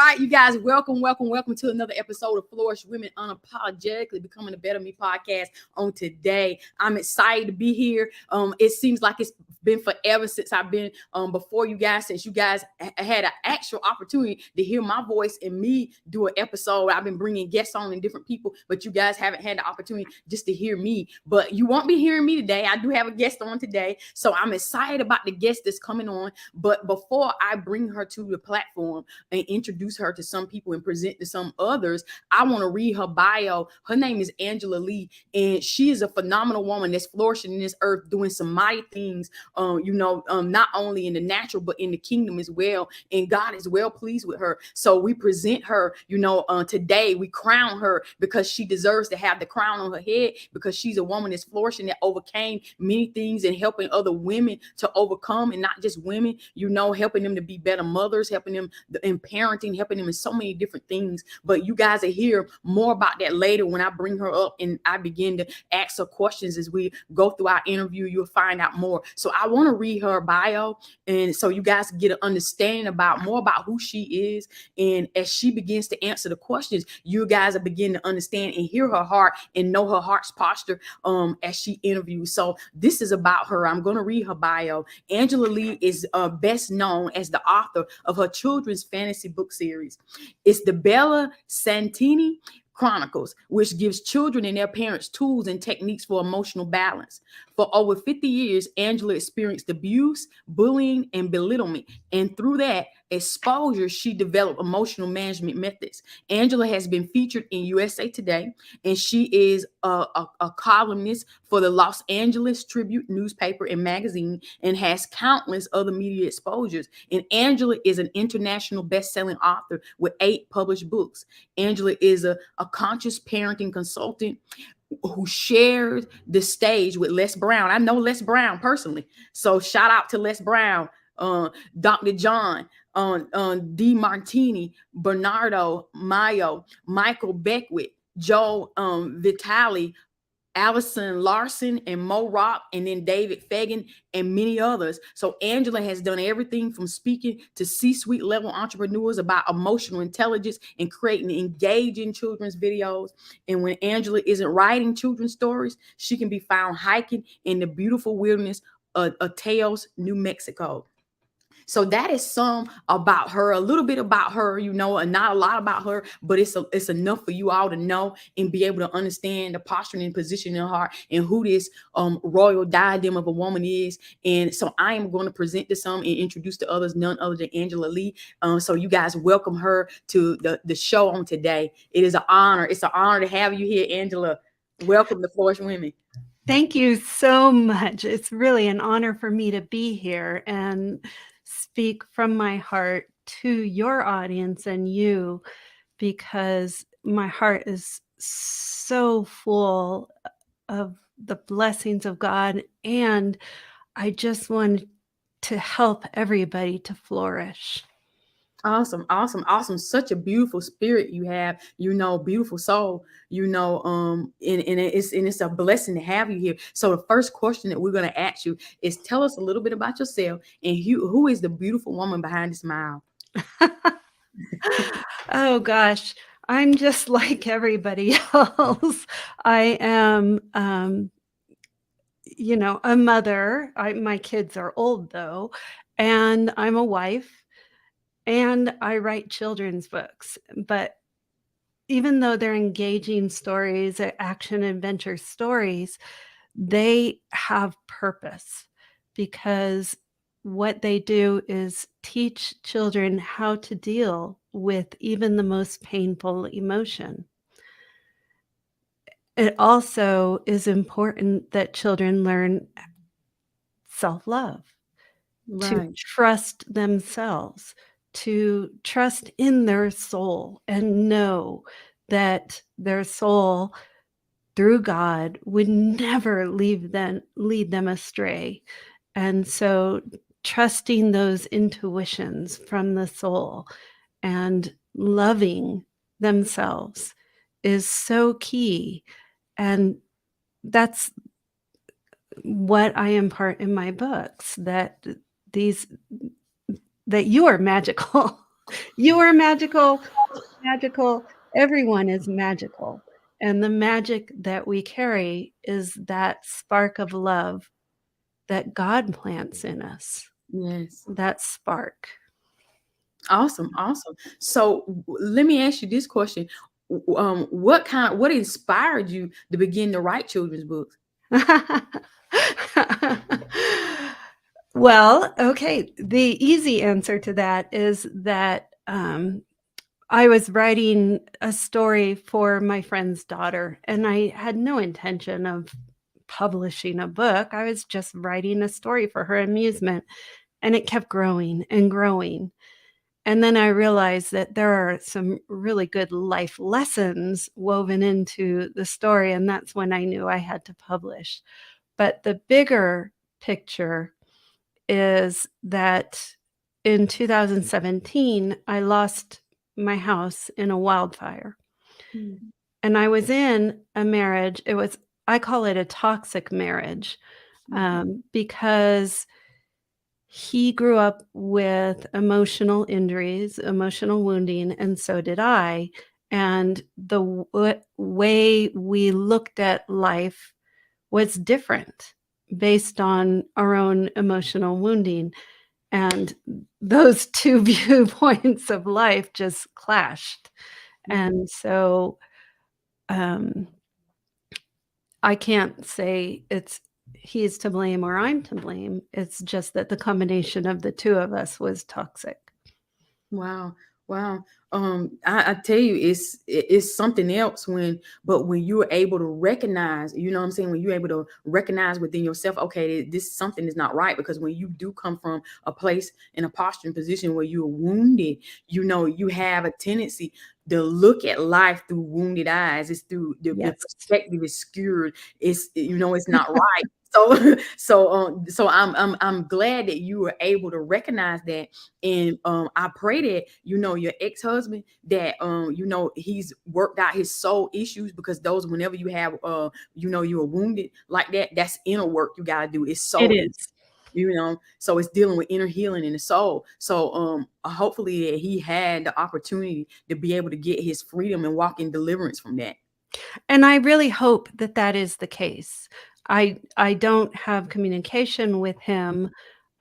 right, you guys, welcome to another episode of Flourish Women Unapologetically Becoming a Better Me podcast. On today, I'm excited to be here. It seems like it's been forever since I've been before you guys, since you guys had an actual opportunity to hear my voice and me do an episode. I've been bringing guests on and different people, but you guys haven't had the opportunity just to hear me. But you won't be hearing me today. I do have a guest on today, so I'm excited about the guest that's coming on. But before I bring her to the platform and introduce her to some people and present to some others, I want to read her bio. Her name is Angela Legh, and she is a phenomenal woman that's flourishing in this earth, doing some mighty things, not only in the natural, but in the kingdom as well. And God is well pleased with her. So we present her, today. We crown her because she deserves to have the crown on her head, because she's a woman that's flourishing, that overcame many things and helping other women to overcome, and not just women, helping them to be better mothers, helping them in parenting, helping them in so many different things. But you guys will hear more about that later when I bring her up and I begin to ask her questions. As we go through our interview, you'll find out more. So I want to read her bio, and so you guys get an understanding more about who she is. And as she begins to answer the questions, you guys will begin to understand and hear her heart and know her heart's posture as she interviews. So this is about her. I'm going to read her bio. Angela Legh is best known as the author of her children's fantasy book series. It's the Bella Santini Chronicles, which gives children and their parents tools and techniques for emotional balance. For over 50 years, Angela experienced abuse, bullying, and belittlement. And through that exposure, she developed emotional management methods. Angela has been featured in USA Today, and she is a columnist for the Los Angeles Tribune newspaper and magazine, and has countless other media exposures. And Angela is an international best-selling author with 8 published books. Angela is a conscious parenting consultant who shared the stage with Les Brown. I know Les Brown personally, so shout out to Les Brown, Dr. John, D. Martini, Bernardo Mayo, Michael Beckwith, Joe Vitale, Allison Larson, and Mo Rock, and then David Fagan, and many others. So Angela has done everything from speaking to C-suite level entrepreneurs about emotional intelligence and creating engaging children's videos. And when Angela isn't writing children's stories, she can be found hiking in the beautiful wilderness of Taos, New Mexico. So that is some about her, a little bit about her, and not a lot about her, but it's enough for you all to know and be able to understand the posture and position in her heart and who this royal diadem of a woman is. And so I am going to present to some and introduce to others none other than Angela Legh. So you guys welcome her to the show on today. It is an honor. It's an honor to have you here, Angela. Welcome to Flourish Women. Thank you so much. It's really an honor for me to be here and speak from my heart to your audience and you, because my heart is so full of the blessings of God, and I just want to help everybody to flourish. Awesome. Such a beautiful spirit you have, beautiful soul, and it's a blessing to have you here. So the first question that we're going to ask you is, tell us a little bit about yourself and who is the beautiful woman behind the smile? Oh gosh, I'm just like everybody else. I am, a mother. My kids are old though, and I'm a wife. And I write children's books, but even though they're engaging stories, action adventure stories, they have purpose, because what they do is teach children how to deal with even the most painful emotion. It also is important that children learn self-love, to Right. trust themselves, to trust in their soul, and know that their soul, through God, would never lead them astray. And so trusting those intuitions from the soul and loving themselves is so key. And that's what I impart in my books, that you are magical. You are magical, magical. Everyone is magical. And the magic that we carry is that spark of love that God plants in us. Yes. That spark. Awesome, awesome. So let me ask you this question. What inspired you to begin to write children's books? Well, okay. The easy answer to that is that I was writing a story for my friend's daughter, and I had no intention of publishing a book. I was just writing a story for her amusement, and it kept growing and growing. And then I realized that there are some really good life lessons woven into the story, and that's when I knew I had to publish. But the bigger picture is that in 2017, I lost my house in a wildfire. Mm. And I was in a marriage. I call it a toxic marriage, because he grew up with emotional injuries, emotional wounding, and so did I. And the way we looked at life was different based on our own emotional wounding. And those two viewpoints of life just clashed. Mm. And so um, I can't say it's he's to blame or I'm to blame. It's just that the combination of the two of us was toxic. Wow, wow. I tell you, it's something else when you're able to recognize, you know what I'm saying, when you're able to recognize within yourself, okay, this something is not right. Because when you do come from a place in a posture and position where you're wounded, you have a tendency to look at life through wounded eyes. It's through the Yes. perspective is skewed. It's not right. So I'm glad that you were able to recognize that. And I pray that your ex-husband, that he's worked out his soul issues, because those, whenever you have you are wounded like that, that's inner work you got to do. It's It soul, is. so it's dealing with inner healing in the soul. So hopefully that he had the opportunity to be able to get his freedom and walk in deliverance from that. And I really hope that that is the case. I don't have communication with him.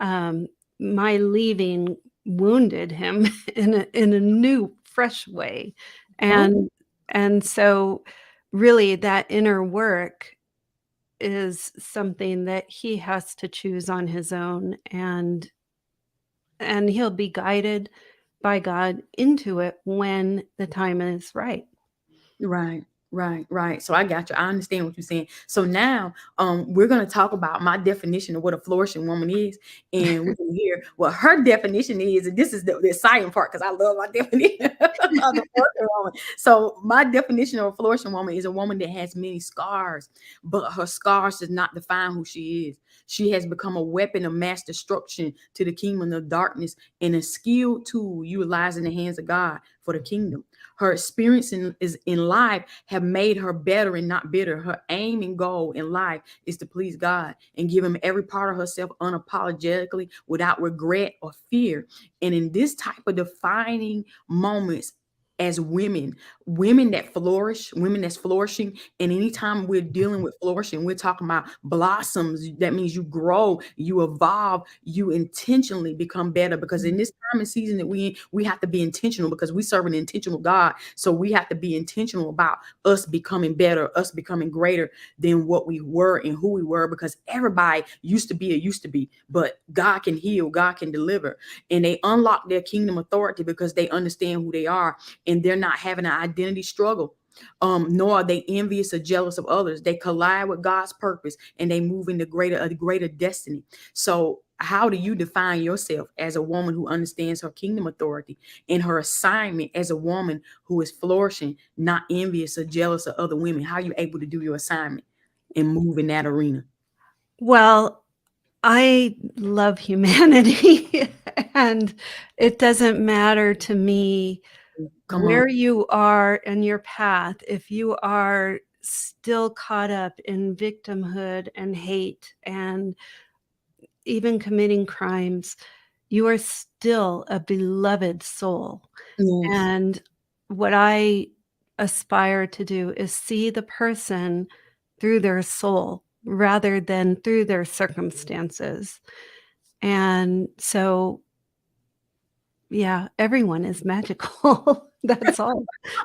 Um, my leaving wounded him in a new, fresh way, Oh, and so really that inner work is something that he has to choose on his own, and he'll be guided by God into it when the time is right. right, right. So I got you. I understand what you're saying. So now, we're gonna talk about my definition of what a flourishing woman is, and we can hear what her definition is. And this is the exciting part, because I love my definition of the flourishing woman. So my definition of a flourishing woman is a woman that has many scars, but her scars does not define who she is. She has become a weapon of mass destruction to the kingdom of darkness, and a skilled tool utilized in the hands of God for the kingdom. Her experience in life have made her better and not bitter. Her aim and goal in life is to please God and give him every part of herself unapologetically, without regret or fear. And in this type of defining moments, as women that flourish, women that's flourishing, and anytime we're dealing with flourishing, we're talking about blossoms. That means you grow, you evolve, you intentionally become better. Because in this time and season that we have to be intentional, because we serve an intentional God. So we have to be intentional about us becoming better, us becoming greater than what we were and who we were. Because everybody used to be, but God can heal, God can deliver, and they unlock their kingdom authority because they understand who they are, and they're not having an identity struggle. Nor are they envious or jealous of others. They collide with God's purpose, and they move into a greater destiny. So how do you define yourself as a woman who understands her kingdom authority and her assignment, as a woman who is flourishing, not envious or jealous of other women? How are you able to do your assignment and move in that arena? Well, I love humanity, and it doesn't matter to me Come on. where you are in your path. If you are still caught up in victimhood and hate and even committing crimes, you are still a beloved soul. Yes. And what I aspire to do is see the person through their soul rather than through their circumstances. And so, yeah, everyone is magical. That's all.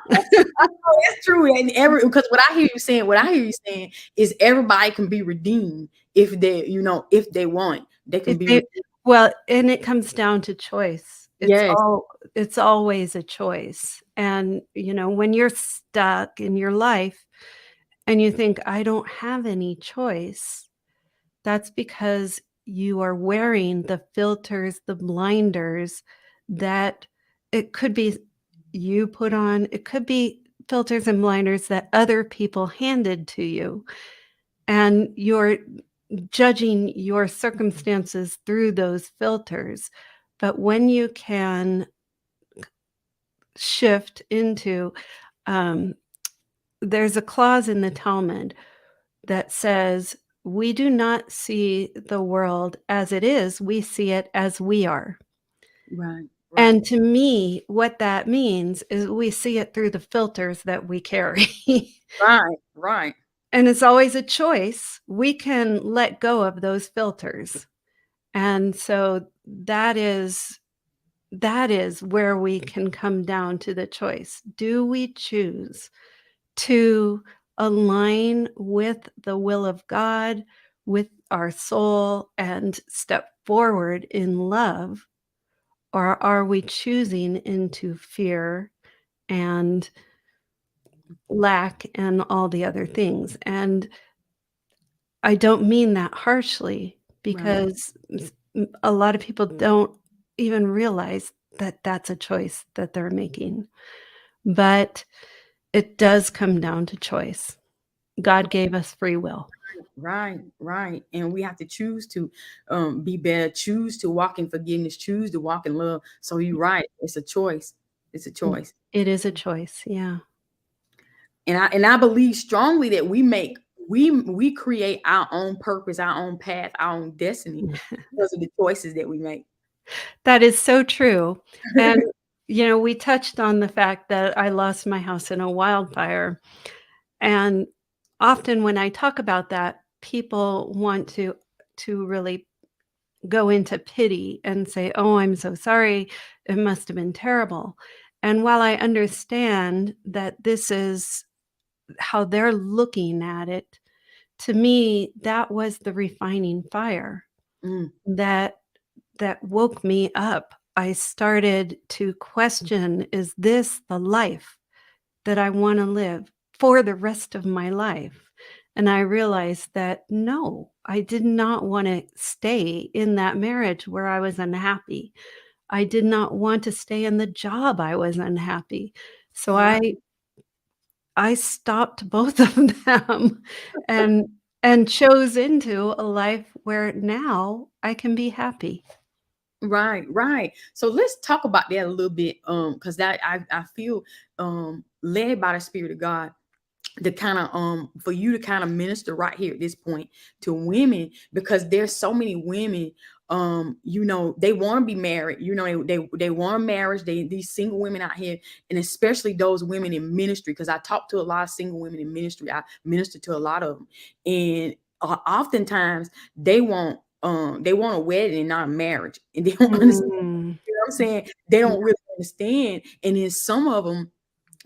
Oh, that's true. And because what I hear you saying is everybody can be redeemed if they, if they want, they can If be they redeemed. Well, and it comes down to choice. Yes. It's always a choice. And, when you're stuck in your life and you think, "I don't have any choice," that's because you are wearing the filters, the blinders that it could be you put on, it could be filters and blinders that other people handed to you, and you're judging your circumstances through those filters. But when you can shift into, um, there's a clause in the Talmud that says, "We do not see the world as it is, we see it as we are." Right. Right. And to me, what that means is we see it through the filters that we carry. Right. Right. And it's always a choice. We can let go of those filters. And so that is where we can come down to the choice. Do we choose to align with the will of God, with our soul, and step forward in love? Or are we choosing into fear and lack and all the other things? And I don't mean that harshly Right. because a lot of people don't even realize that that's a choice that they're making. But it does come down to choice. God gave us free will. Right. Right. And we have to choose to be better, choose to walk in forgiveness, choose to walk in love. So you're right. It's a choice. It's a choice. It is a choice, yeah. And I believe strongly that we create our own purpose, our own path, our own destiny because of the choices that we make. That is so true, and, we touched on the fact that I lost my house in a wildfire, and often when I talk about that, people want to really go into pity and say, "Oh, I'm so sorry. It must have been terrible." And while I understand that this is how they're looking at it, to me, that was the refining fire Mm, that woke me up. I started to question, is this the life that I wanna live for the rest of my life? And I realized that no, I did not wanna stay in that marriage where I was unhappy. I did not want to stay in the job I was unhappy. So right, I stopped both of them and chose into a life where now I can be happy. right, right. So let's talk about that a little bit, because that I feel led by the Spirit of God to kind of for you to kind of minister right here at this point to women, because there's so many women, they want to be married, they want marriage, these single women out here, and especially those women in ministry, because I talk to a lot of single women in ministry, I minister to a lot of them, and oftentimes they want a wedding and not a marriage, and they don't understand, Mm, what I'm saying, they yeah, don't really understand, and then some of them,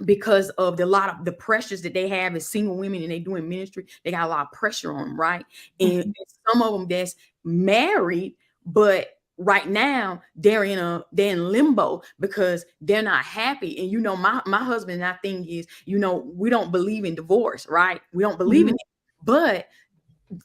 because of the lot of the pressures that they have as single women and they doing ministry, they got a lot of pressure on them, right? And mhm, some of them that's married, but right now they're in limbo because they're not happy. And my husband and I thing is, we don't believe in divorce, right? We don't believe in mhm, it. But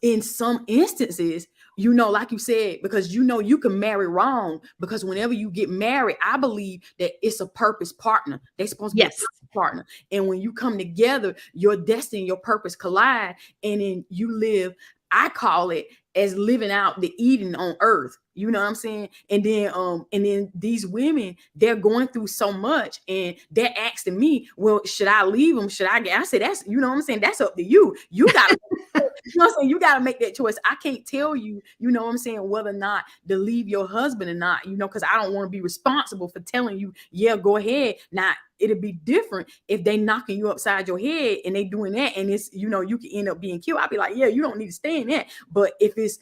in some instances, like you said, because you can marry wrong, because whenever you get married, I believe that it's a purpose partner. They're supposed to be a yes, purpose partner. And when you come together, your destiny, your purpose collide, and then you live, I call it as living out the Eden on earth. You know what I'm saying? And then these women, they're going through so much, and they're asking me, well, should I leave them? Should I said, that's, you know what I'm saying? That's up to you. You got to, you know what I'm saying? You got to make that choice. I can't tell you, you know what I'm saying, whether or not to leave your husband or not, you know, because I don't want to be responsible for telling you, yeah, go ahead. Now, it'll be different if they knocking you upside your head and they doing that, and it's, you know, you can end up being killed. I'll be like, yeah, you don't need to stay in that. But if it's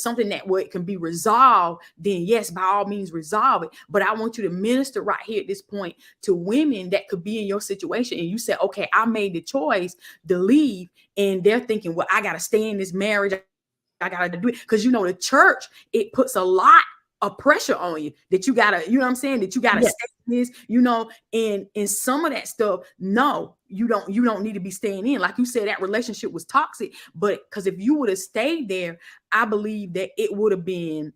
something that what can be resolved, then yes, by all means resolve it. But I want you to minister right here at this point to women that could be in your situation, and you said, okay, I made the choice to leave, and they're thinking, well, I got to stay in this marriage, I got to do it, because, you know, the church, it puts a lot of pressure on you that you gotta, you know what I'm saying, that you gotta Yes. stay in this, you know, and some of that stuff, no, you don't need to be staying in. Like you said, that relationship was toxic, but because if you would have stayed there, I believe that it would have been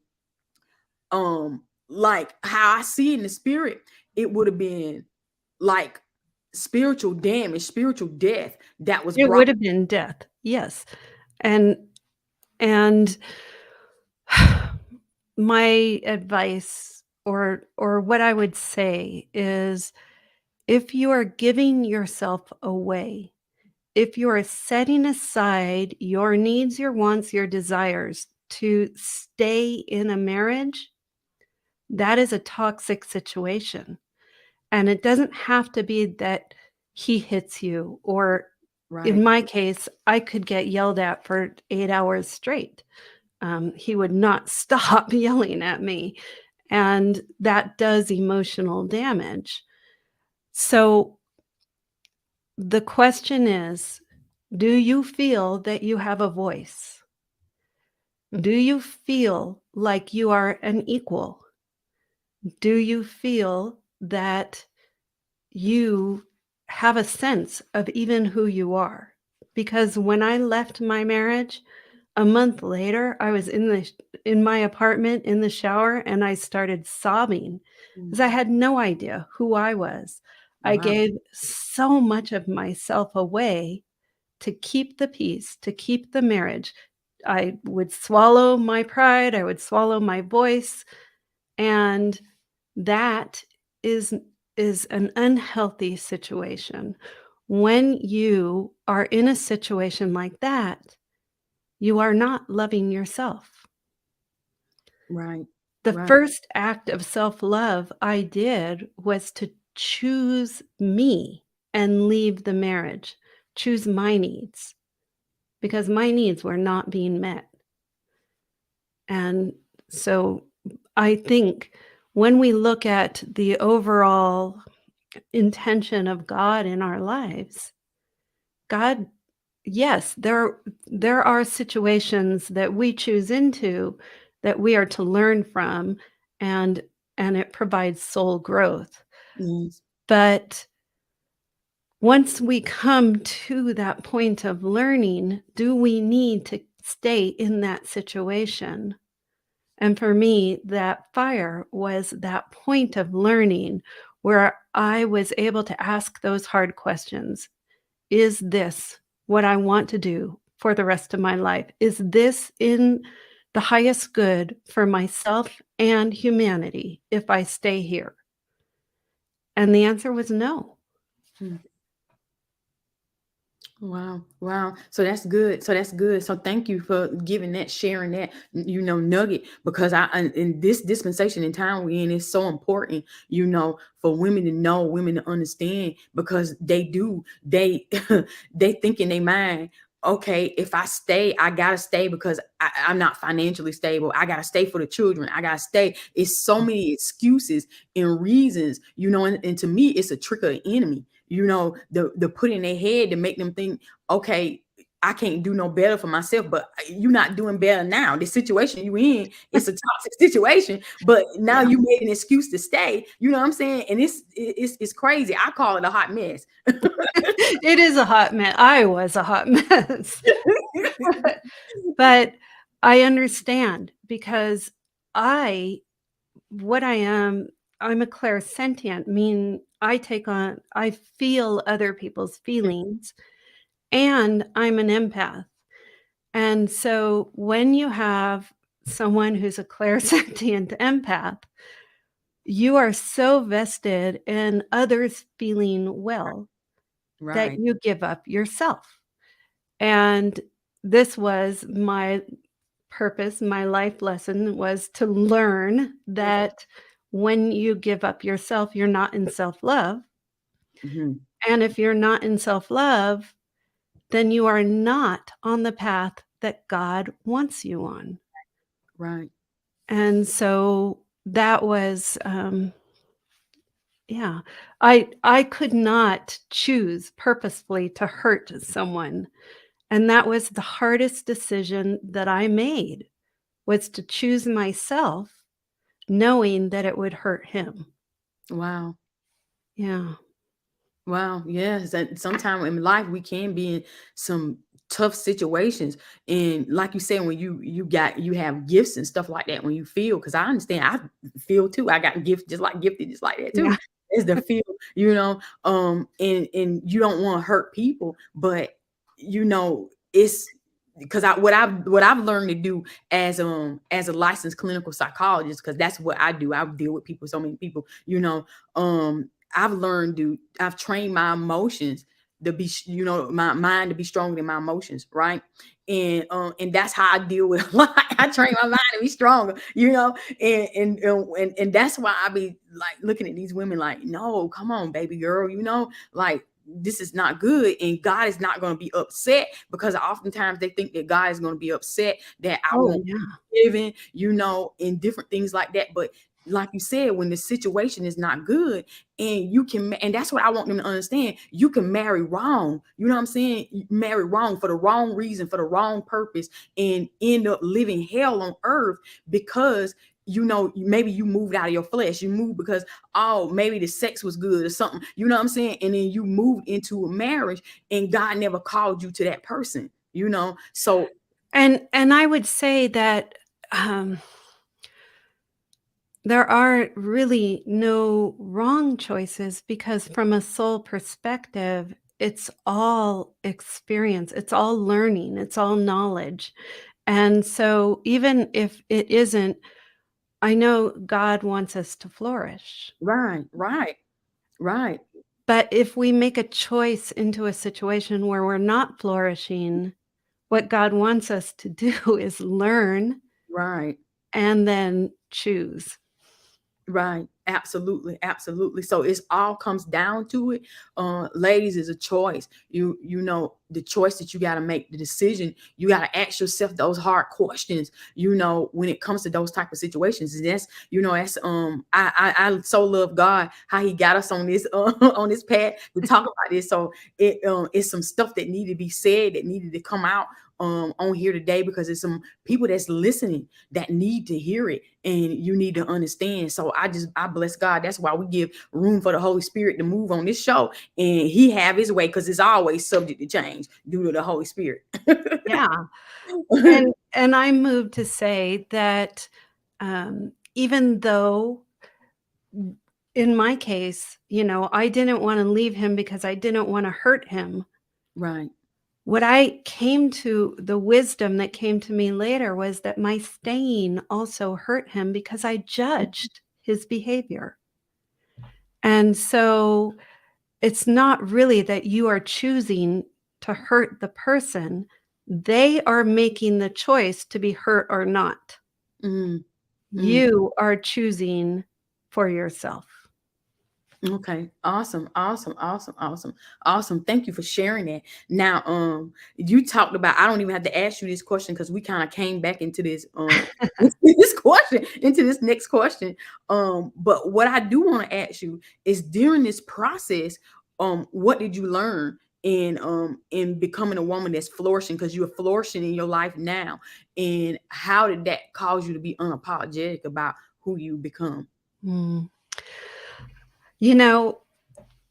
like how I see it in the spirit, it would have been like spiritual damage, spiritual death that was It brought. would have been death. Yes. And and my advice or what I would say is if you are giving yourself away, if you are setting aside your needs, your wants, your desires to stay in a marriage, that is a toxic situation. And it doesn't have to be that he hits you, or in Right. my case, I could get yelled at for 8 hours straight. He would not stop yelling at me, and that does emotional damage. So the question is, do you feel that you have a voice? Do you feel like you are an equal? Do you feel that you have a sense of even who you are? Because when I left my marriage, a month later, I was in my apartment in the shower, and I started sobbing because I Mm. had no idea who I was. I Wow. gave so much of myself away to keep the peace, to keep the marriage. I would swallow my pride, I would swallow my voice, and that is is an unhealthy situation. When you are in a situation like that, you are not loving yourself. Right. The Right. first act of self-love I did was to choose me and leave the marriage, choose my needs, because my needs were not being met. And so I think when we look at the overall intention of God in our lives, God, yes, there are situations that we choose into that we are to learn from, and it provides soul growth. Yes. But once we come to that point of learning, do we need to stay in that situation? And for me, that fire was that point of learning where I was able to ask those hard questions. Is this what I want to do for the rest of my life? Is this in the highest good for myself and humanity if I stay here? And the answer was no. Mm. Wow. Wow. So that's good. So that's good. So thank you for giving that, sharing that, you know, nugget, because in this dispensation in time we're in, it's so important, you know, for women to know, women to understand, because they they think in their mind, okay, if I stay, I gotta stay because I'm not financially stable. I gotta stay for the children. I gotta stay. It's so many excuses and reasons, you know, and to me, it's a trick of the enemy, you know, the put in their head to make them think, okay, I can't do no better for myself, but you're not doing better now. The situation you in, it's a toxic situation, but now Yeah. you made an excuse to stay. You know what I'm saying? And it's crazy. I call it a hot mess. It is a hot mess. I was a hot mess. But I understand because I what I am, I'm a clairsentient, mean I feel other people's feelings, and I'm an empath. And so when you have someone who's a clairsentient empath, you are so vested in others feeling well that Right. you give up yourself. And this was my purpose, my life lesson was to learn Yes. that when you give up yourself, you're not in self-love. Mhm. And if you're not in self-love, then you are not on the path that God wants you on. Right. And so that was, yeah, I could not choose purposefully to hurt someone. And that was the hardest decision that I made, was to choose myself knowing that it would hurt him. Wow. Yeah. Wow, yes, and sometimes in life we can be in some tough situations, and like you said, when you have gifts and stuff like that, when you feel, because I understand, I feel too. I got gifts just like gifted, just like that too. Yeah. It's the feel, and you don't want to hurt people, but it's because what I've learned to do as a licensed clinical psychologist, because that's what I do. I deal with people, so many people, I've trained my emotions to be, my mind to be stronger than my emotions, right? And that's how I deal with a lot. I train my mind to be stronger, and that's why I be like looking at these women like, no, come on, baby girl, like this is not good, and God is not going to be upset, because oftentimes they think that God is going to be upset that I Oh, won't yeah. give in, and different things like that. But like you said, when the situation is not good, and that's what I want them to understand, you can marry wrong, you know what I'm saying? You marry wrong for the wrong reason, for the wrong purpose, and end up living hell on earth, because maybe you moved out of your flesh, you moved because, oh, maybe the sex was good or something, you know what I'm saying? And then you moved into a marriage, and God never called you to that person, so And I would say that, um, there are really no wrong choices, because from a soul perspective, it's all experience, it's all learning, it's all knowledge. And so even if it isn't, I know God wants us to flourish. right, right, right, But if we make a choice into a situation where we're not flourishing, what God wants us to do is learn right. and then choose. Right. Absolutely. Absolutely. So it's all comes down to it. Ladies, is a choice. The choice that you got to make, the decision, you got to ask yourself those hard questions, when it comes to those type of situations. And I so love God, how he got us on this on this path to talk about this. So it's some stuff that needed to be said, that needed to come out on here today, because it's some people that's listening that need to hear it, and you need to understand. So I bless God. That's why we give room for the Holy Spirit to move on this show, and he have his way, because it's always subject to change due to the Holy Spirit. Yeah. And I'm moved to say that, even though in my case, I didn't wanna leave him because I didn't wanna hurt him. Right. What I came to the wisdom that came to me later was that my staying also hurt him, because I judged his behavior. And so it's not really that you are choosing to hurt the person. They are making the choice to be hurt or not. Mm, mm. You are choosing for yourself. Okay. Awesome. Awesome. Awesome. Awesome. Awesome. Thank you for sharing that. Now, you talked about, I don't even have to ask you this question, because we kind of came back into this this question, into this next question. But what I do want to ask you is, during this process, what did you learn in becoming a woman that's flourishing, because you're flourishing in your life now, and how did that cause you to be unapologetic about who you become? Mm. You know,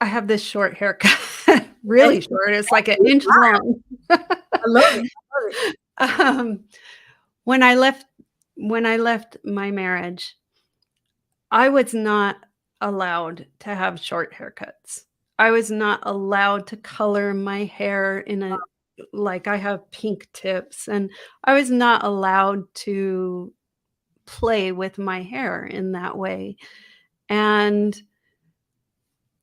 I have this short haircut, Okay. really short, it's like an inch long. I love it. I love it. Um, when I left when I left my marriage, I was not allowed to have short haircuts. I was not allowed to color my hair in a like, I have pink tips, and I was not allowed to play with my hair in that way. And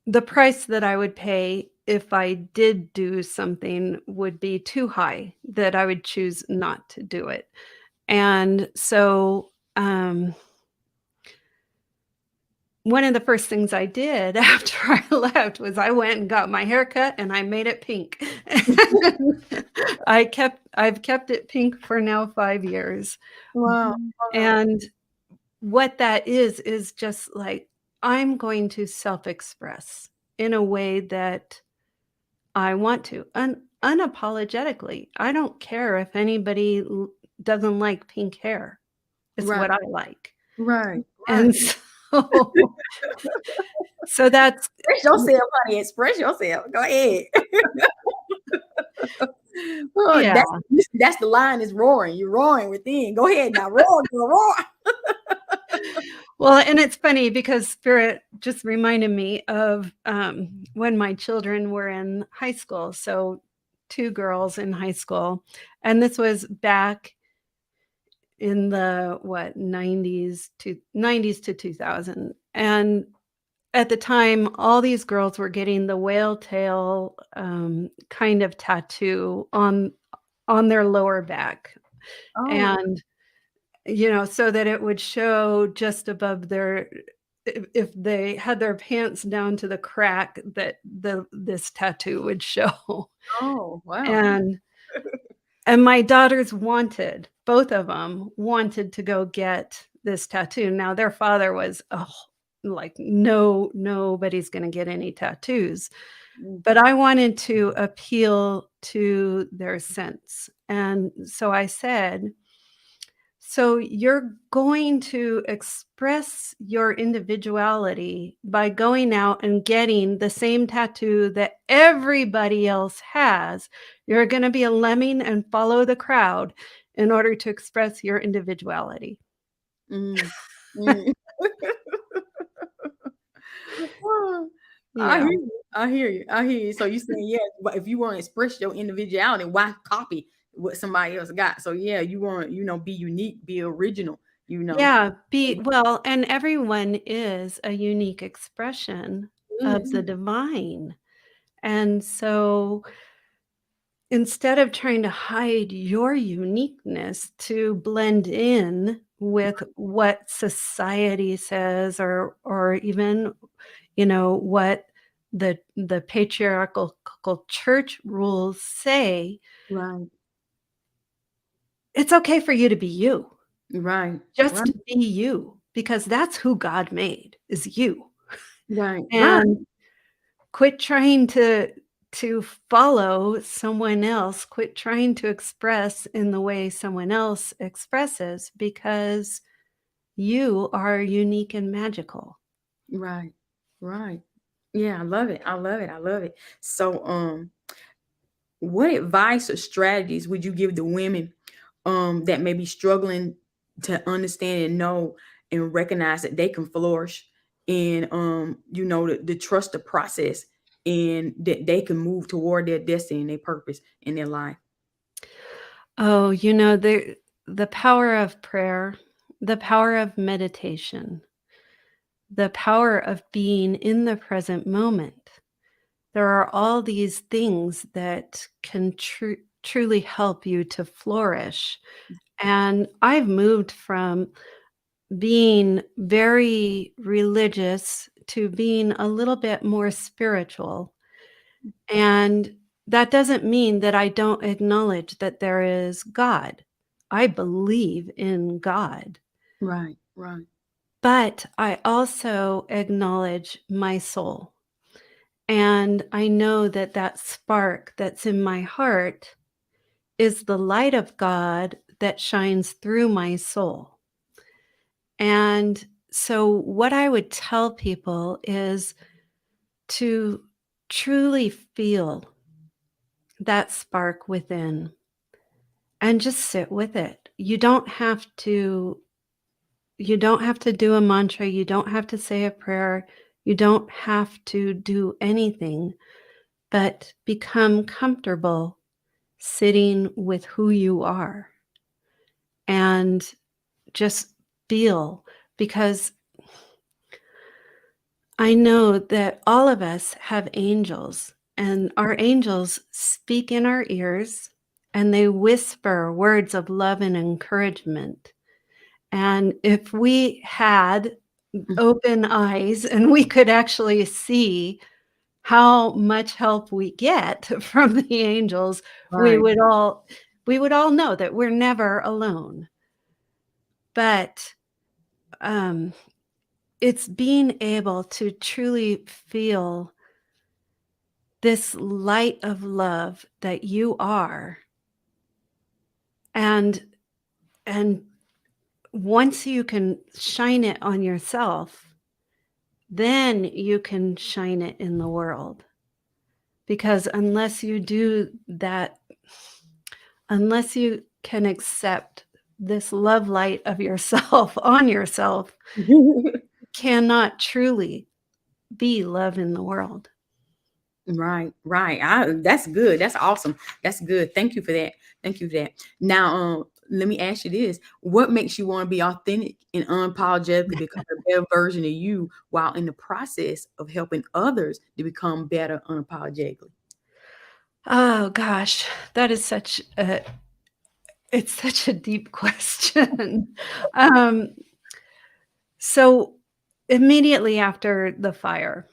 the price that I would pay if I did do something would be too high that I would choose not to do it. And so, one of the first things I did after I left was I went and got my hair cut and I made it pink. I've kept it pink for now 5 years. Wow. Wow. And what that is just like, I'm going to self-express in a way that I want to, unapologetically. I don't care if anybody doesn't like pink hair. It's Right. what I like. Right. Right. And so so that's Express yourself, honey. Express yourself. Go ahead. Oh, yeah. that's the line is roaring. You're roaring within. Go ahead now. Roar, girl, roar. Well, and it's funny because Spirit just reminded me of, when my children were in high school, so 2 girls in high school, and this was back in the, what, 90s to 2000, and at the time, all these girls were getting the whale tail, kind of tattoo on their lower back, Oh, and so that it would show just above their if they had their pants down to the crack that this tattoo would show. oh, wow. And my daughters wanted, both of them wanted to go get this tattoo. Now their father was, "Oh, like, no, nobody's gonna get any tattoos." Mm, But I wanted to appeal to their sense. And so I said, so you're going to express your individuality by going out and getting the same tattoo that everybody else has. You're going to be a lemming and follow the crowd in order to express your individuality. mm, mm. Oh, I Yeah. hear you. I hear you. I hear you. So you saying, yeah, but if you want to express your individuality, why copy what somebody else got? So yeah, you want, be unique, be original. Yeah, well, and everyone is a unique expression of Yes. the divine. And so instead of trying to hide your uniqueness to blend in with what society says, or even, what the patriarchal church rules say, Right. it's okay for you to be you. Right. Right. Just be you, because that's who God made, is you. Right. Right. And quit trying to follow someone else, quit trying to express in the way someone else expresses, because you are unique and magical. Right. Right. Yeah, I love it. I love it. I love it. So, what advice or strategies would you give the women that may be struggling to understand and know and recognize that they can flourish and to trust the process and that they can move toward their destiny and their purpose in their life? Oh, the power of prayer, the power of meditation, the power of being in the present moment. There are all these things that can truly help you to flourish. And I've moved from being very religious to being a little bit more spiritual. And that doesn't mean that I don't acknowledge that there is God. I believe in God, Right, right, but I also acknowledge my soul. And I know that that spark that's in my heart is the light of God that shines through my soul. And so, what I would tell people is to truly feel that spark within and just sit with it. You don't have to do a mantra, you don't have to say a prayer, you don't have to do anything, but become comfortable sitting with who you are and just feel, because I know that all of us have angels, and our angels speak in our ears and they whisper words of love and encouragement. And if we had Mm. open eyes and we could actually see how much help we get from the angels, we Right. would all we would all know that we're never alone. But um, it's being able to truly feel this light of love that you are, and and once you can shine it on yourself, then you can shine it in the world. Because unless you do that, unless you can accept this love light of yourself on yourself, you cannot truly be love in the world. Right, right. That's good. That's awesome. That's good. Thank you for that. Thank you for that. Now, let me ask you this: what makes you want to be authentic and unapologetically become a better version of you, while in the process of helping others to become better unapologetically? Oh gosh, that is such a it's such a deep question. Um, so immediately after the fire,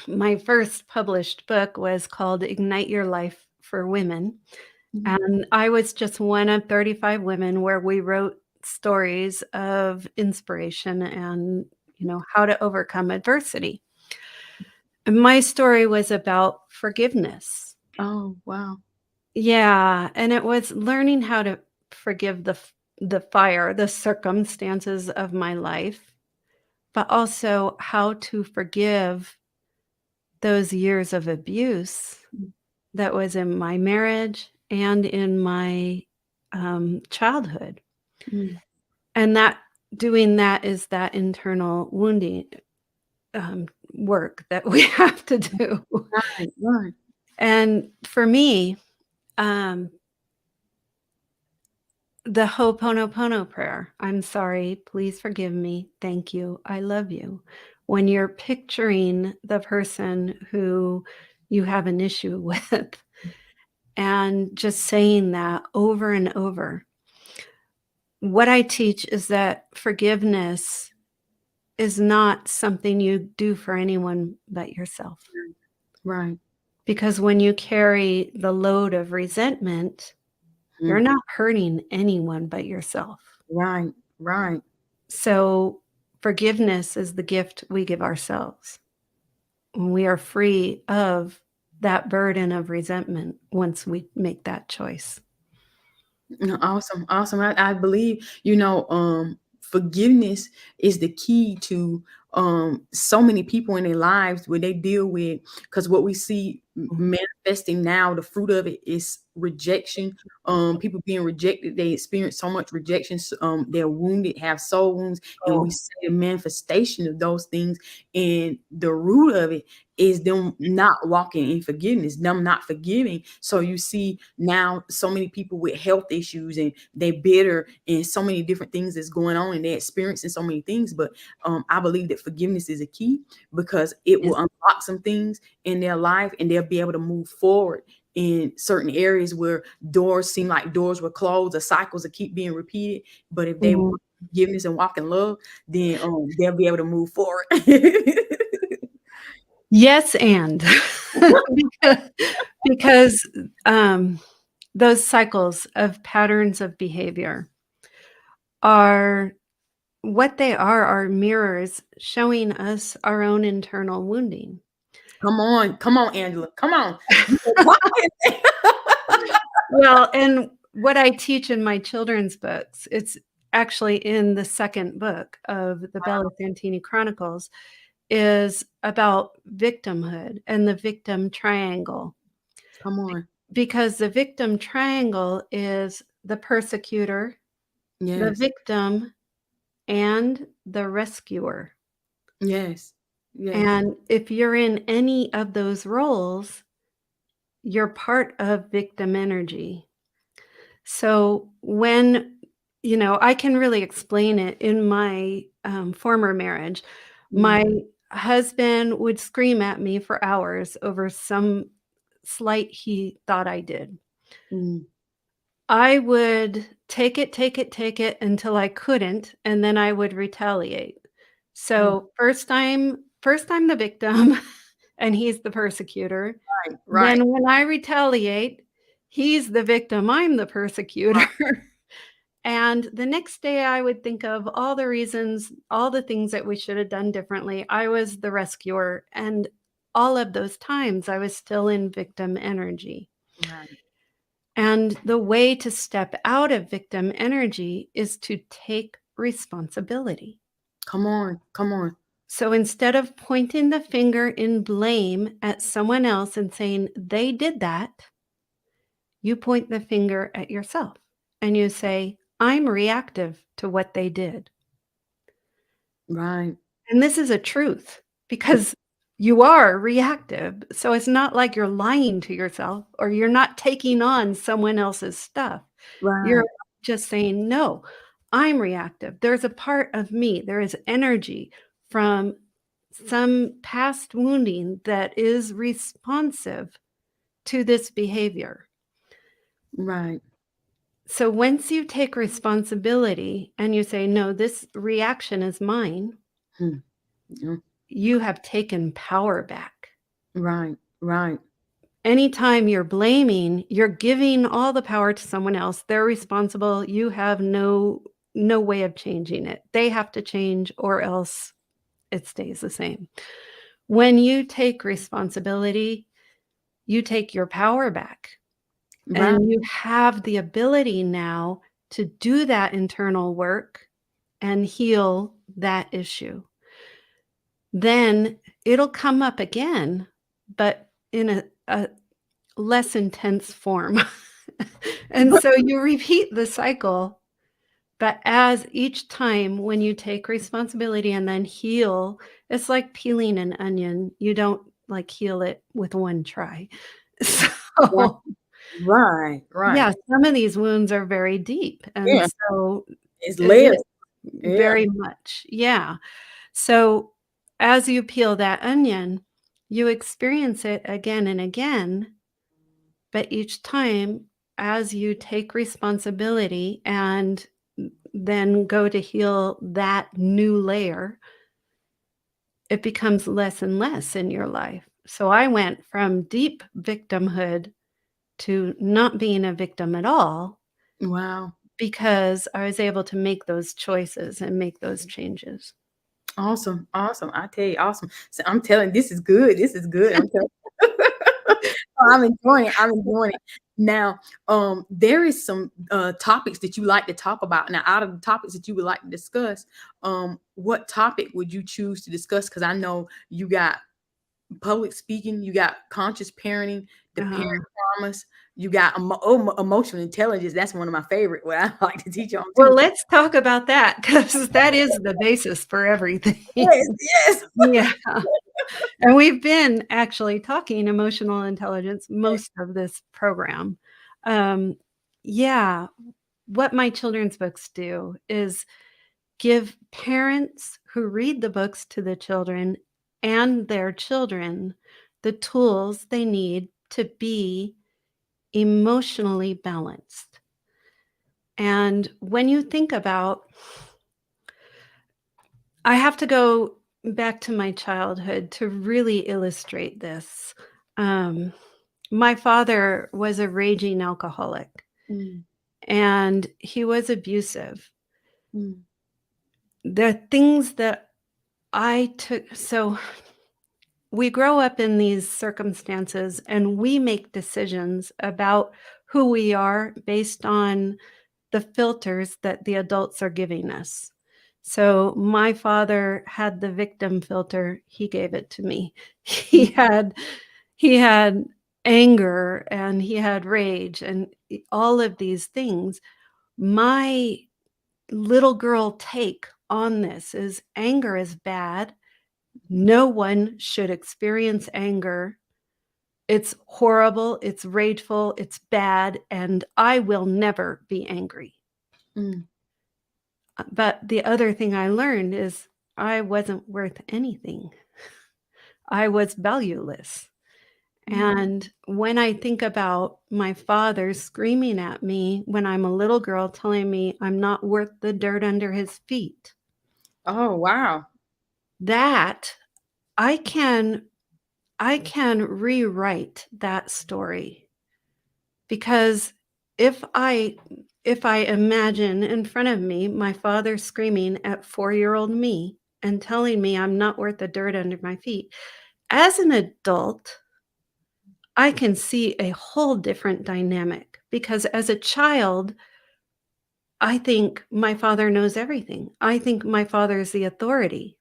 my first published book was called Ignite Your Life for Women. Mhm. And I was just one of 35 women where we wrote stories of inspiration and, how to overcome adversity. And my story was about forgiveness. Oh, wow. Yeah, and it was learning how to forgive the fire, the circumstances of my life, but also how to forgive those years of abuse that was in my marriage and in my childhood. Mm. And that doing that is that internal wounding um, work that we have to do. Right, right. And for me, um, the Ho'oponopono prayer, I'm sorry, please forgive me, thank you, I love you. When you're picturing the person who you have an issue with and just saying that over and over. What I teach is that forgiveness is not something you do for anyone but yourself. Right. Because when you carry the load of resentment, you're Mm. not hurting anyone but yourself. Right, right. So forgiveness is the gift we give ourselves when we are free of that burden of resentment once we make that choice. No, awesome, awesome. I believe, forgiveness is the key to so many people in their lives where they deal with, because what we see Mhm. manifesting now, the fruit of it is rejection. People being rejected, they experience so much rejection. They're wounded, have soul wounds, and we Oh. see the manifestation of those things. And the root of it is them not walking in forgiveness, them not forgiving. So you see now so many people with health issues and they bitter and so many different things that's going on and they're experiencing so many things. But I believe that forgiveness is a key because it will Yes. unlock some things in their life and they'll be able to move forward in certain areas where doors seem like doors were closed or cycles that keep being repeated. But if they walk Mhm. in forgiveness and walk in love, then they'll be able to move forward. Yes, and because because, um, those cycles of patterns of behavior are what they are mirrors showing us our own internal wounding. Come on, Angela, come on. You know, why is Well, and what I teach in my children's books, it's actually in the second book of the Bella Santini Chronicles, is about victimhood and the victim triangle. Come on. Because the victim triangle is the persecutor, the Yes. victim, and the rescuer. Yes. Yes. And if you're in any of those roles, you're part of victim energy. So when I can really explain it in my former marriage. Mm, My husband would scream at me for hours over some slight he thought I did. mm, I would take it until I couldn't, and then I would retaliate. mm. So first I'm the victim and he's the persecutor. Right, right, Then when I retaliate, he's the victim, I'm the persecutor. And the next day I would think of all the reasons, all the things that we should have done differently. I was the rescuer, and all of those times I was still in victim energy. right. And the way to step out of victim energy is to take responsibility. Come on, come on. So instead of pointing the finger in blame at someone else and saying they did that, you point the finger at yourself and you say, I'm reactive to what they did. Right, And this is a truth because you are reactive. So it's not like you're lying to yourself or you're not taking on someone else's stuff. You're right, just saying, no, I'm reactive. There's a part of me, there is energy from some past wounding that is responsive to this behavior. right. So once you take responsibility and you say, no, this reaction is mine, Hmm. Yeah. you have taken power back. Right, right, Anytime you're blaming, you're giving all the power to someone else. They're responsible. You have no way of changing it. They have to change or else it stays the same. When you take responsibility, you take your power back right, and you have the ability now to do that internal work and heal that issue. Then it'll come up again, but in a less intense form. And so you repeat the cycle, but as each time when you take responsibility and then heal, it's like peeling an onion. You don't like heal it with one try. right, So, right, right. yeah, some of these wounds are very deep. And Yeah, so it's it layers. is Yeah, very much. Yeah. So as you peel that onion, you experience it again and again. But each time, as you take responsibility and then go to heal that new layer, it becomes less and less in your life. So I went from deep victimhood to not being a victim at all wow. because I was able to make those choices and make those changes. Awesome, awesome. I tell you, awesome. So I'm telling this is good. This is good. I'm telling oh, I'm enjoying it. I'm enjoying it. Now, there is some topics that you like to talk about. Now, out of the topics that you would like to discuss, what topic would you choose to discuss? Because I know you got public speaking, you got conscious parenting, the parent Uh, promise, you got emotional intelligence. That's one of my favorite. What I like to teach on too. well, let's talk about that because that is the basis for everything. Yes, yes. Yeah. And we've been actually talking emotional intelligence most of this program. Um, yeah, what my children's books do is give parents who read the books to the children and their children the tools they need to be emotionally balanced. And when you think about, I have to go back to my childhood to really illustrate this. Um, My father was a raging alcoholic, Mm, and he was abusive. mm, The things that I took so we grow up in these circumstances and we make decisions about who we are based on the filters that the adults are giving us. So my father had the victim filter, he gave it to me. mm, He had anger and he had rage and all of these things. My little girl take on this is anger is bad. No one should experience anger. It's horrible, it's rageful, it's bad, and I will never be angry. mm. But the other thing I learned is I wasn't worth anything. I was valueless. Mm. And when I think about my father screaming at me when I'm a little girl, telling me I'm not worth the dirt under his feet, Oh, wow. that I can I can rewrite that story because if I if I imagine in front of me my father screaming at 4-year-old me and telling me I'm not worth the dirt under my feet, as an adult, I can see a whole different dynamic because as a child, I think my father knows everything. I think my father is the authority.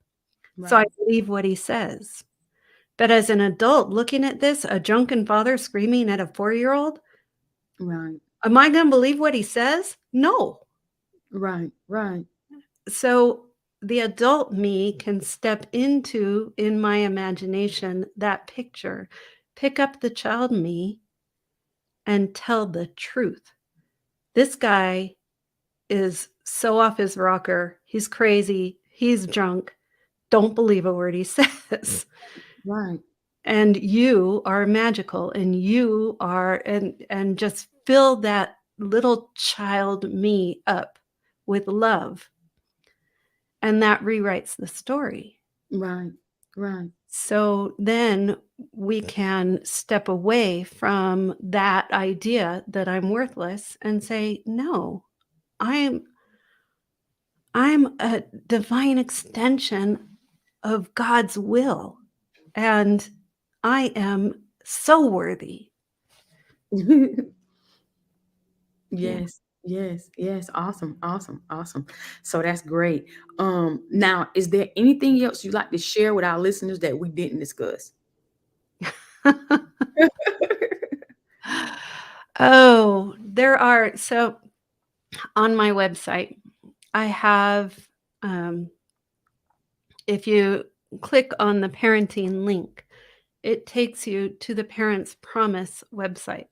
So I Right. believe what he says. But as an adult looking at this, a drunken father screaming at a 4-year-old, Right. am I gonna believe what he says? No. Right. Right. So the adult me can step into, in my imagination, that picture, pick up the child me, and tell the truth. This guy is so off his rocker. He's crazy. He's drunk. Don't believe a word he says. Right. And you are magical and you are and just fill that little child me up with love, and that rewrites the story. Right. Right. So then we can step away from that idea that I'm worthless and say, "No, I'm I'm a divine extension of God's will, and I am so worthy." Yeah. Yes, yes, yes. Awesome, awesome, awesome. So that's great. Now, is there anything else you'd like to share with our listeners that we didn't discuss? Oh, there are so on my website, I have, um, if you click on the parenting link, it takes you to the Parents Promise website.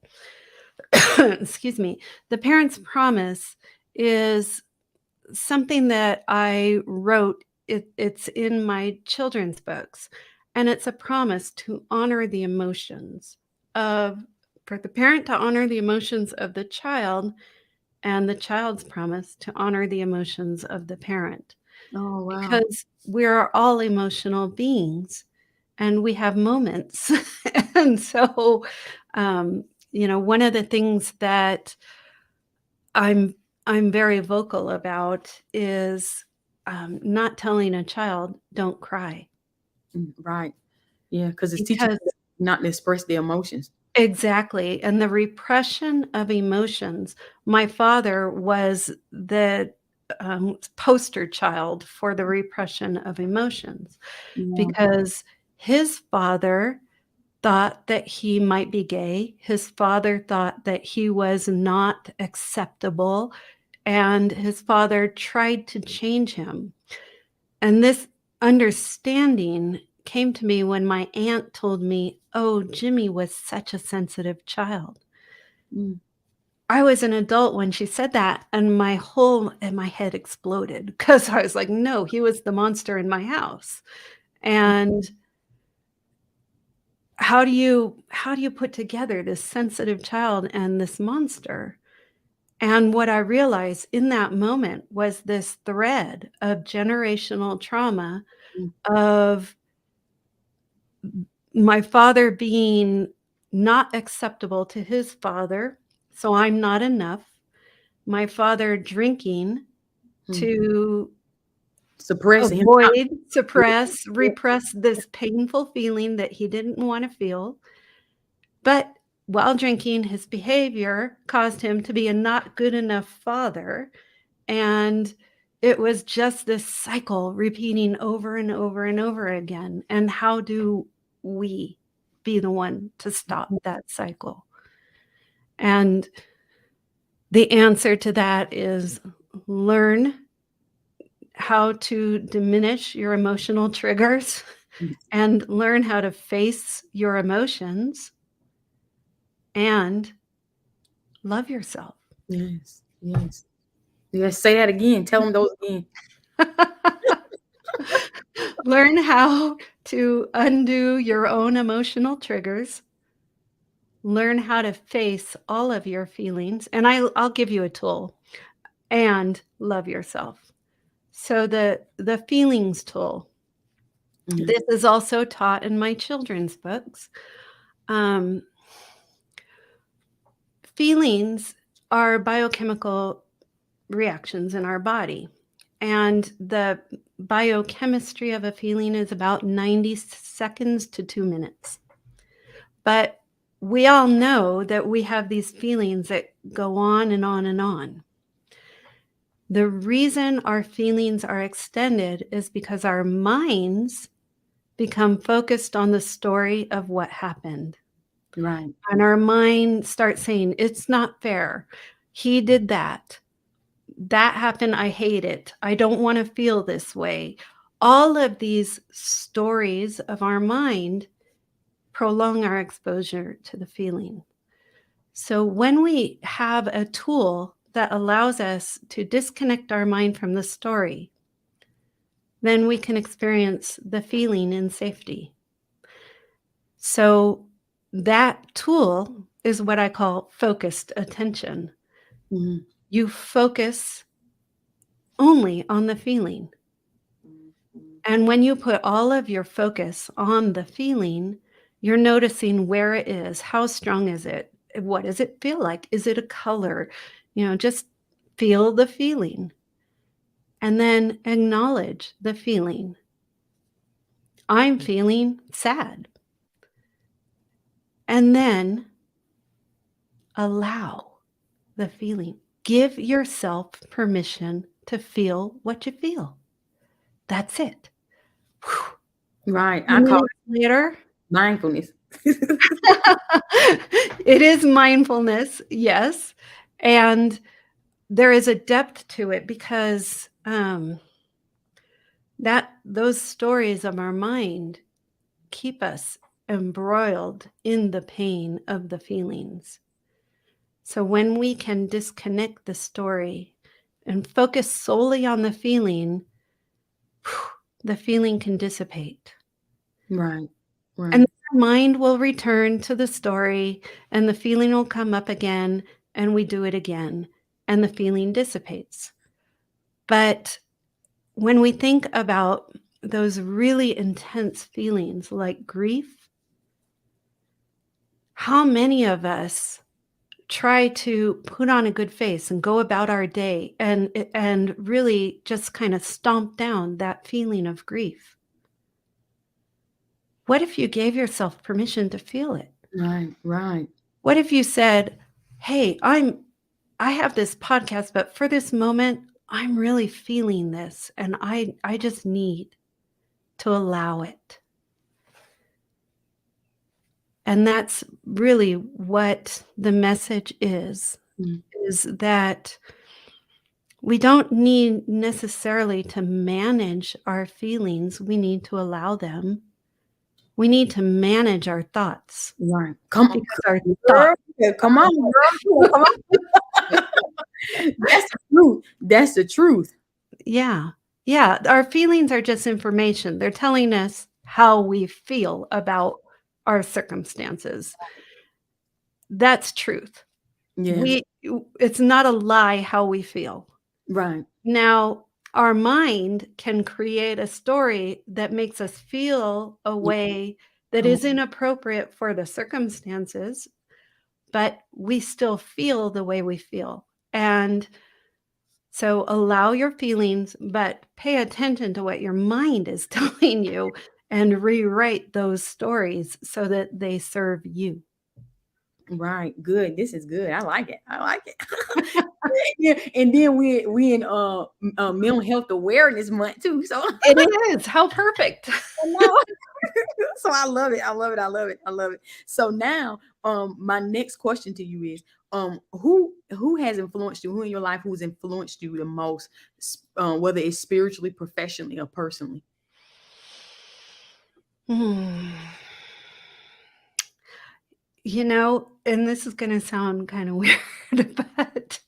Excuse me. The Parents Promise is something that I wrote. It's in my children's books, and it's a promise to honor the emotions of for the parent to honor the emotions of the child, and the child's promise to honor the emotions of the parent. Oh, wow. Because we are all emotional beings and we have moments. And so, um, one of the things that I'm I'm very vocal about is, not telling a child, "Don't cry," Right. Yeah, because it's teaching because them not to express their emotions. exactly, and the repression of emotions. My father was the, poster child for the repression of emotions Yeah. because his father thought that he might be gay. His father thought that he was not acceptable, and his father tried to change him. And this understanding came to me when my aunt told me, "Oh, Jimmy was such a sensitive child." Mm. I was an adult when she said that, and my head exploded because I was like, "No, he was the monster in my house." And how do you put together this sensitive child and this monster? And what I realized in that moment was this thread of generational trauma Mm. of my father being not acceptable to his father, so I'm not enough. My father drinking Mm. to Suppressing him not. avoid, suppress, repress this painful feeling that he didn't wanna feel. But while drinking, his behavior caused him to be a not good enough father, and it was just this cycle repeating over and over and over again, and how do we be the one to stop that cycle? And the answer to that is learn how to diminish your emotional triggers and learn how to face your emotions and love yourself. Yes, yes. Yeah, say that again. Tell them those again. Learn how to undo your own emotional triggers. Learn how to face all of your feelings. And I'll give you a tool, and love yourself. So the feelings tool. Mhm. This is also taught in my children's books. Um, Feelings are biochemical reactions in our body. And the biochemistry of a feeling is about 90 seconds to 2 minutes. But we all know that we have these feelings that go on and on and on. The reason our feelings are extended is because our minds become focused on the story of what happened. Right. And our mind starts saying, it's not fair. He did that. That happened. I hate it. I don't want to feel this way. All of these stories of our mind prolong our exposure to the feeling. So when we have a tool that allows us to disconnect our mind from the story, then we can experience the feeling in safety. So that tool is what I call focused attention. Mhm. You focus only on the feeling. And when you put all of your focus on the feeling, you're noticing where it is. How strong is it? What does it feel like? Is it a color? Just feel the feeling and then acknowledge the feeling. I'm feeling sad. And then allow the feeling. Give yourself permission to feel what you feel. That's it. Right. Few I call minutes it later, mindfulness. it is mindfulness, yes, and there is a depth to it because, that those stories of our mind keep us embroiled in the pain of the feelings. So when we can disconnect the story and focus solely on the feeling can dissipate. Right. And Right. our mind will return to the story, and the feeling will come up again, and we do it again, and the feeling dissipates. But when we think about those really intense feelings like grief, how many of us try to put on a good face and go about our day and really just kind of stomp down that feeling of grief? What if you gave yourself permission to feel it? Right. Right. What if you said, "Hey, I have this podcast, but for this moment, I'm really feeling this and I just need to allow it." And that's really what the message Mm. is that we don't need necessarily to manage our feelings. We need to allow them. We need to manage our thoughts Right. Come on, because our thoughts girl. Yeah, come on, girl. Come on. That's the truth. That's the truth. Yeah. Yeah, our feelings are just information. They're telling us how we feel about our circumstances. That's truth. Yeah. It's not a lie how we feel. Right. Now, our mind can create a story that makes us feel a Yeah. way that Come on. is inappropriate for the circumstances, but we still feel the way we feel. And so allow your feelings, but pay attention to what your mind is telling you and rewrite those stories so that they serve you. Right. Good. This is good. I like it. I like it. Yeah. And then we in mental health awareness month too. So It is. How perfect. I know. So I love it. I love it. I love it. I love it. So now, my next question to you is, who has influenced you? Who in your life who's influenced you the most, whether it's spiritually, professionally, or personally? Hmm. And this is gonna sound kinda weird, but,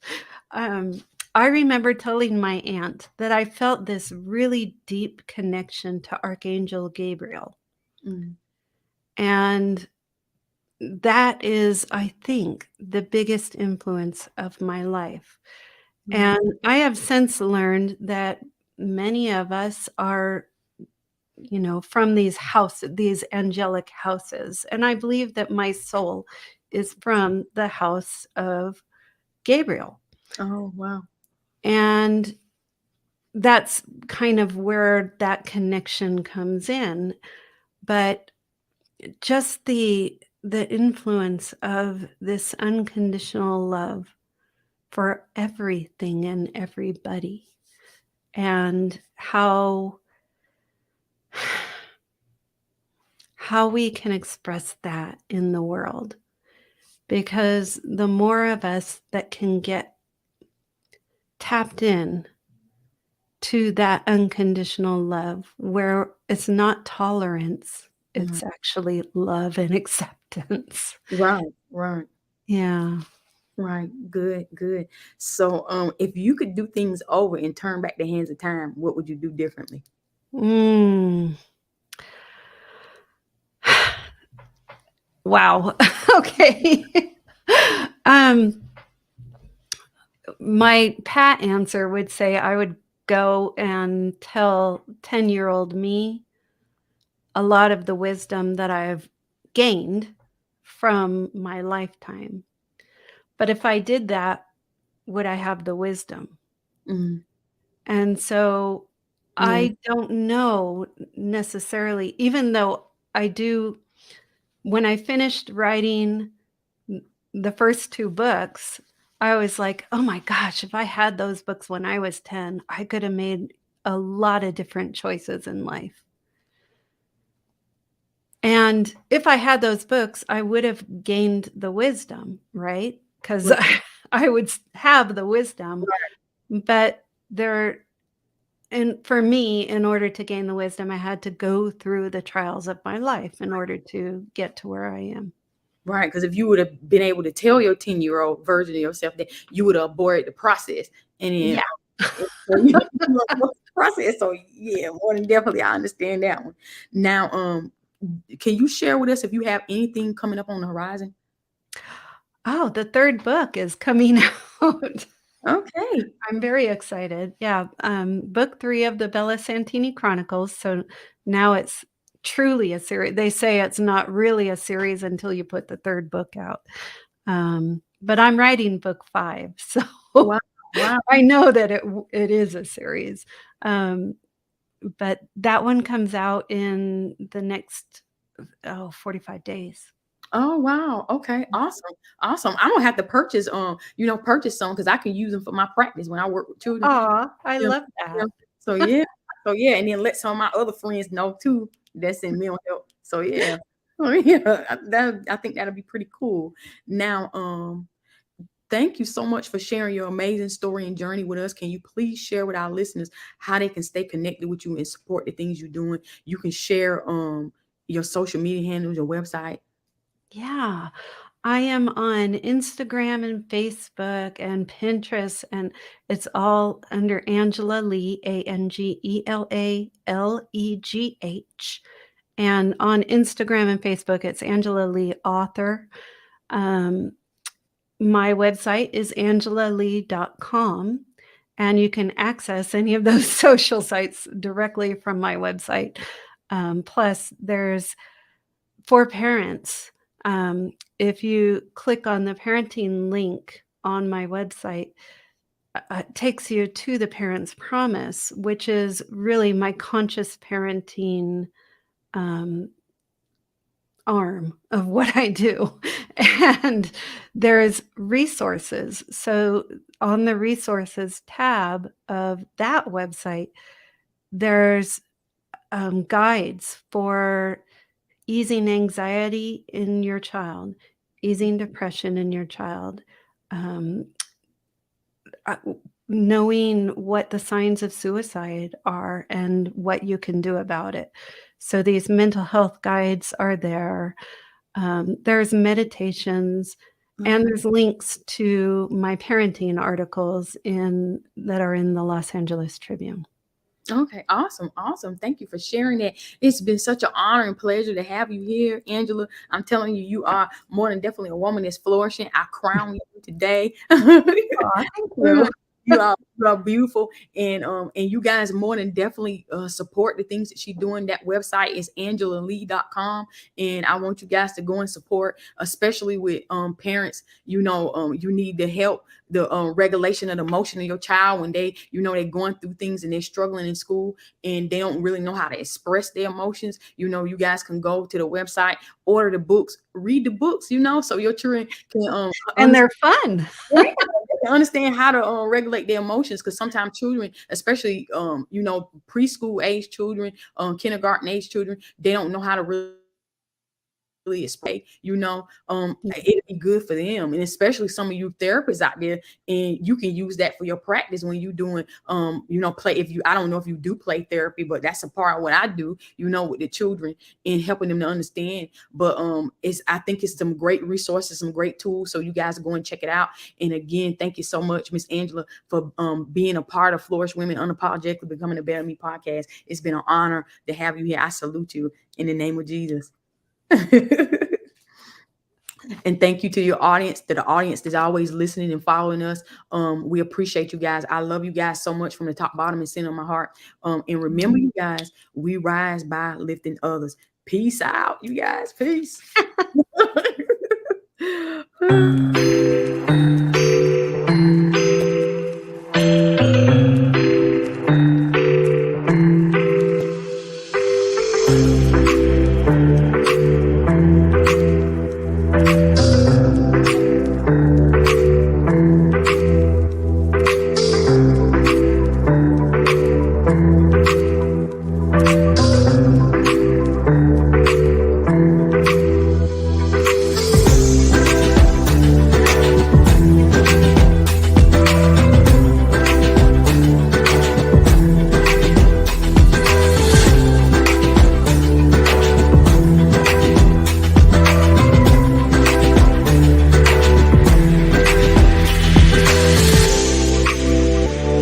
um, I remember telling my aunt that I felt this really deep connection to Archangel Gabriel. Mm, And that is, I think, the biggest influence of my life. mm. And I have since learned that many of us are, from these angelic houses. And I believe that my soul is from the house of Gabriel. Oh, wow. And that's kind of where that connection comes in. But just the influence of this unconditional love for everything and everybody, and how we can express that in the world, because the more of us that can get tapped in to that unconditional love, where it's not tolerance, Mm. it's actually love and acceptance. Right, right, Yeah. right. Good, good. So, if you could do things over and turn back the hands of time, what would you do differently? Mm. Wow. Okay. Um, my pat answer would say I would go and tell 10-year-old me a lot of the wisdom that I've gained from my lifetime. But if I did that, would I have the wisdom? Mm, And so yeah. I don't know necessarily, even though I do, when I finished writing n the first 2 books, I was like, "Oh my gosh, if I had those books when I was 10, I could have made a lot of different choices in life." And if I had those books, I would have gained the wisdom, right? 'Cause Right, I would s have the wisdom, right, but there and for me, in order to gain the wisdom, I had to go through the trials of my life in order to get to where I am. right. Because if you would have been able to tell your 10-year-old version of yourself that, you would have aborted the process, and then Yeah. so you know, process. So yeah, more than definitely, I understand that one. Now, can you share with us if you have anything coming up on the horizon? Oh, the 3rd book is coming out. Okay. I'm very excited. Yeah, book 3 of the Bella Santini Chronicles, so now it's truly a series. They say it's not really a series until you put the 3rd book out. But I'm writing book 5, so Wow. Wow. I know that it is a series. Um, but that one comes out in the next, 45 days. Oh, wow. Okay. Awesome. Awesome. I'm gonna have to purchase purchase some because I can use them for my practice when I work with children. Aw, I Yeah. love Yeah. that. So yeah. So yeah, and then let some of my other friends know too that's in mental health. So yeah. So yeah, I think that'll be pretty cool. Now, thank you so much for sharing your amazing story and journey with us. Can you please share with our listeners how they can stay connected with you and support the things you're doing? You can share your social media handles, your website. Yeah. I am on Instagram and Facebook and Pinterest, and it's all under Angela Legh, AngelaLeghh. And on Instagram and Facebook, it's Angela Legh Author. Um, my website is angelalegh.com, and you can access any of those social sites directly from my website. Plus, there's for parents, if you click on the parenting link on my website, it takes you to the Parent's Promise, which is really my conscious parenting um, arm of what I do. And there's resources. So on the resources tab of that website, there's guides for easing anxiety in your child, easing depression in your child, um, knowing what the signs of suicide are and what you can do about it. So these mental health guides are there. There's meditations. And there's links to my parenting articles that are in the Los Angeles Tribune. Okay, awesome, awesome. Thank you for sharing that. It's been such an honor and pleasure to have you here, Angela. I'm telling you, you are more than definitely a woman that's flourishing. I crown you today. Aw, thank you. You are beautiful, and you guys more than definitely support the things that she's doing. That website is angelalegh.com, and I want you guys to go and support, especially with parents. You need the help, the regulation of the emotion of your child when they're going through things and they're struggling in school and they don't really know how to express their emotions. You guys can go to the website, order the books, read the books, so your children can And they're fun. right, understand how to regulate their emotions, because sometimes children, especially preschool age children, kindergarten age children, they don't know how to really explain. It'd be good for them, and especially some of you therapists out there, and you can use that for your practice when you're doing play. If you I don't know if you do play therapy, but that's a part of what I do, with the children and helping them to understand. But I think it's some great resources, some great tools, so you guys go and check it out. And again, thank you so much, Miss Angela, for being a part of Flourish Women Unapologetically Becoming a Better Me podcast. It's been an honor to have you here. I salute you in the name of Jesus. And thank you to your audience, to the audience that's always listening and following us. We appreciate you guys. I love you guys so much from the top, bottom, and center of my heart. And remember, you guys, we rise by lifting others. Peace out, you guys. Peace.